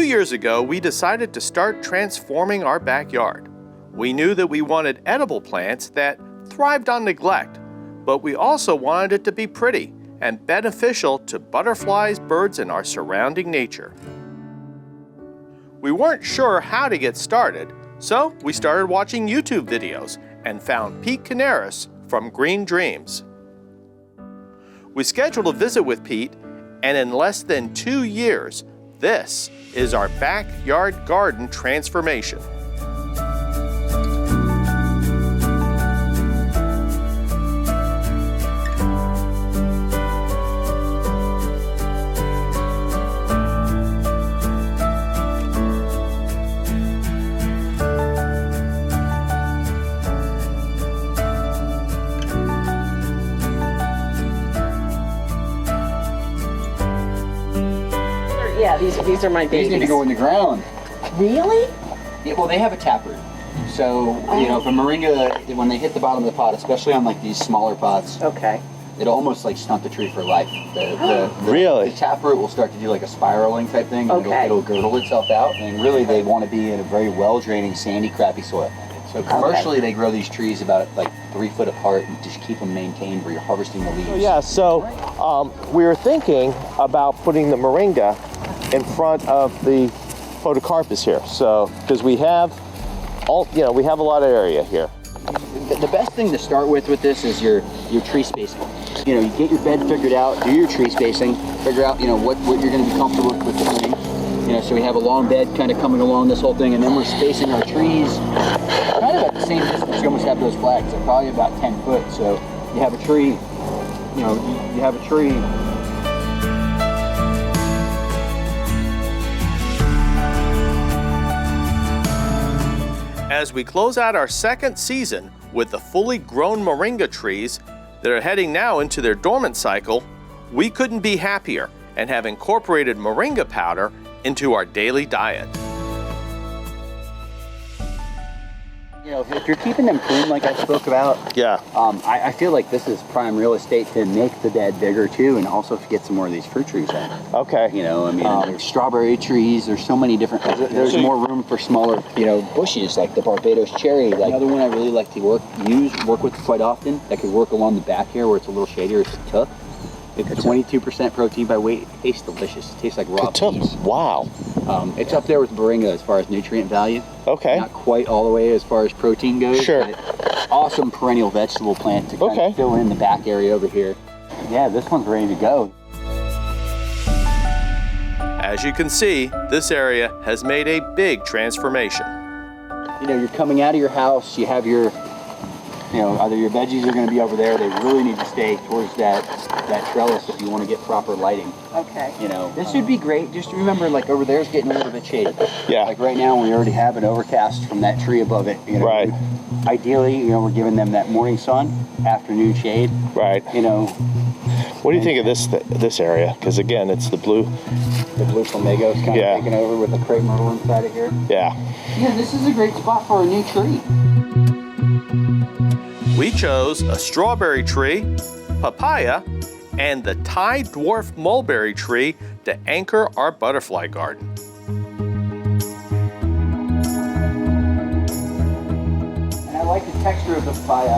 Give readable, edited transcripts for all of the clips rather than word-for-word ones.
years ago, we decided to start transforming our backyard. We knew that we wanted edible plants that thrived on neglect, but we also wanted it to be pretty and beneficial to butterflies, birds, and our surrounding nature. We weren't sure how to get started, so we started watching YouTube videos and found Pete Canaris from Green Dreams. We scheduled a visit with Pete, and in less than 2 years, this is our backyard garden transformation. Yeah, these are my babies. These need to go in the ground. Really? Yeah, well, they have a taproot. So, you know, if a moringa, when they hit the bottom of the pot, especially on like these smaller pots, Okay. it'll almost like stunt the tree for life. Really? The taproot will start to do like a spiraling type thing, and Okay. it'll girdle itself out. And really, they want to be in a very well-draining, sandy, crappy soil. So commercially, they grow these trees about like 3 foot apart and just keep them maintained where you're harvesting the leaves. Yeah, so we were thinking about putting the moringa in front of the photocarpus here. So, because we have we have a lot of area here. The best thing to start with this is your tree spacing. You know, you get your bed figured out, do your tree spacing, figure out, you know, what you're going to be comfortable with the planting. You know, so we have a long bed kind of coming along this whole thing, and then we're spacing our trees kind of at the same distance. You almost have those flags. They're probably about 10 foot. So you have a tree, you know, you have a tree. As we close out our second season with the fully grown moringa trees that are heading now into their dormant cycle, we couldn't be happier and have incorporated moringa powder into our daily diet. You know, if you're keeping them pruned like I spoke about, Yeah. I feel like this is prime real estate to make the bed bigger too, and also to get some more of these fruit trees in. Okay. You know, I mean, there's strawberry trees. There's so many different. There's more room for smaller, you know, bushes like the Barbados cherry. Like another one I really like to work with quite often. That could work along the back here where it's a little shadier. It's the tuck. It's 22% protein by weight. It tastes delicious. It tastes like raw peas. Wow. It's up there with moringa as far as nutrient value. Okay. Not quite all the way as far as protein goes. Sure. But awesome perennial vegetable plant to kind of fill in the back area over here. Yeah, this one's ready to go. As you can see, this area has made a big transformation. You know, you're coming out of your house, you have your, you know, either your veggies are going to be over there. They really need to stay towards that trellis if you want to get proper lighting. Okay. You know, this would be great. Just remember, like over there is getting a little bit shady. Yeah. Like right now, we already have an overcast from that tree above it. You know, Right. Ideally, you know, we're giving them that morning sun, afternoon shade. Right. You know, What do you think of this area? Because again, it's the blue. the blue flamingo is kind Yeah. of taking over with the crepe myrtle inside of here. Yeah. Yeah, this is a great spot for a new tree. We chose a strawberry tree, papaya, and the Thai dwarf mulberry tree to anchor our butterfly garden. And I like the texture of the papaya.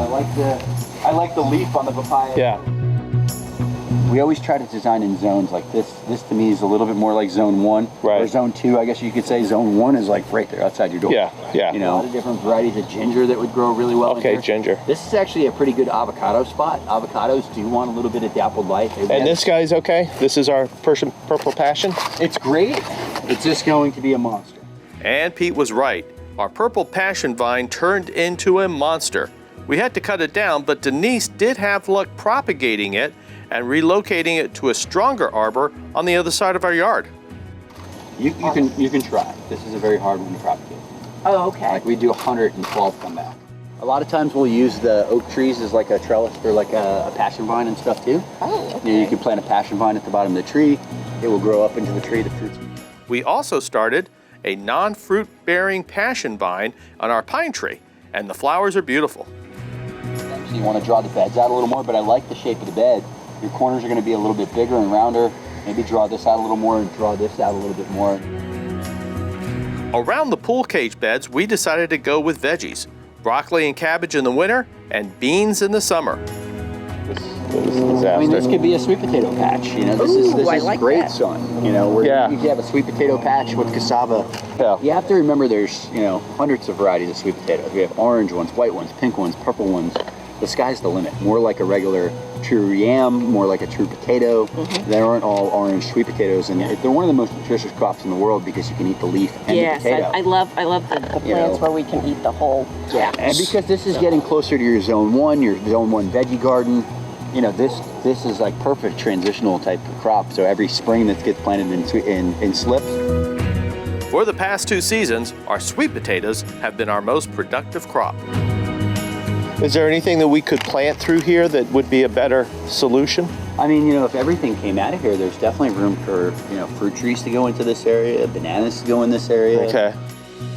I like the leaf on the papaya. Yeah. We always try to design in zones like this. This to me is a little bit more like zone 1. Right. Or zone 2, I guess you could say. Zone 1 is like right there outside your door. Yeah, yeah. You know, a lot of different varieties of ginger that would grow really well in Okay, here. ginger. This is actually a pretty good avocado spot. Avocados do want a little bit of dappled light. And this guy's okay? This is our Purple Passion? It's great. It's just going to be a monster. And Pete was right. Our Purple Passion vine turned into a monster. We had to cut it down, but Denise did have luck propagating it and relocating it to a stronger arbor on the other side of our yard. You can try. This is a very hard one to propagate. Oh, okay. Like we do 112 come back. A lot of times we'll use the oak trees as like a trellis for like a passion vine and stuff too. Oh, okay. You know, you can plant a passion vine at the bottom of the tree. It will grow up into the tree, the fruits. We also started a non-fruit bearing passion vine on our pine tree, and the flowers are beautiful. So you want to draw the beds out a little more, but I like the shape of the bed. Your corners are going to be a little bit bigger and rounder. Maybe draw this out a little more and draw this out a little bit more. Around the pool cage beds, we decided to go with veggies, broccoli and cabbage in the winter, and beans in the summer. This is a disaster. I mean, this could be a sweet potato patch. You know, this Ooh, I is like great, that. son. You know, where Yeah. you could have a sweet potato patch with cassava. Yeah. You have to remember there's, you know, hundreds of varieties of sweet potatoes. We have orange ones, white ones, pink ones, purple ones. The sky's the limit. More like a regular true yam, more like a true potato. They aren't all orange sweet potatoes, and they're one of the most nutritious crops in the world because you can eat the leaf and Yes, the potato. I love the plants You know. where we can eat the whole. Yeah. And because this is getting closer to your zone 1, your zone 1 veggie garden, you know, this is like perfect transitional type of crop. So every spring that gets planted in slips. For the past 2 seasons, our sweet potatoes have been our most productive crop. Is there anything that we could plant through here that would be a better solution? I mean, you know, if everything came out of here, there's definitely room for, you know, fruit trees to go into this area, bananas to go in this area. Okay.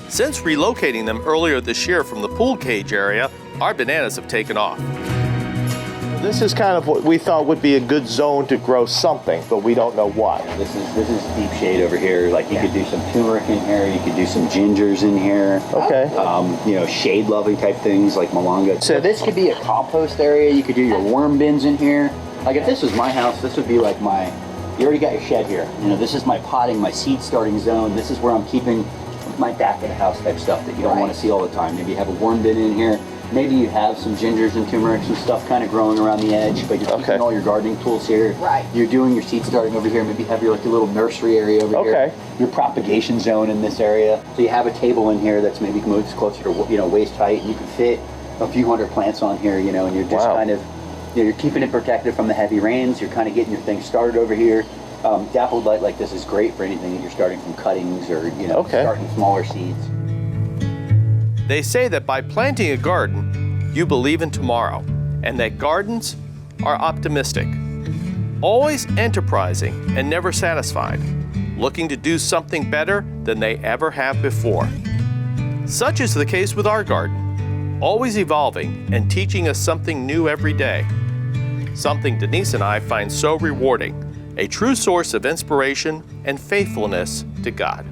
Since relocating them earlier this year from the pool cage area, our bananas have taken off. This is kind of what we thought would be a good zone to grow something, but we don't know what. This is deep shade over here. Like you could do some turmeric in here, you could do some gingers in here. Okay. You know, shade lovely type things like malanga. So this could be a compost area. You could do your worm bins in here. Like if this was my house, this would be like you already got your shed here. You know, this is my potting, my seed starting zone. This is where I'm keeping my back of the house type stuff that you don't want to see all the time. Maybe you have a worm bin in here. Maybe you have some gingers and turmerics and stuff kind of growing around the edge, but you're keeping all your gardening tools here. Right. You're doing your seed starting over here. Maybe you have your like your little nursery area over here. Okay. Your propagation zone in this area. So you have a table in here that's maybe moved closer to, you know, waist height. You can fit a few hundred plants on here, you know, and you're just kind of, you know, you're keeping it protected from the heavy rains. You're kind of getting your things started over here. Dappled light like this is great for anything that you're starting from cuttings or, you know, starting smaller seeds. They say that by planting a garden, you believe in tomorrow, and that gardens are optimistic, always enterprising and never satisfied, looking to do something better than they ever have before. Such is the case with our garden, always evolving and teaching us something new every day. Something Denise and I find so rewarding, a true source of inspiration and faithfulness to God.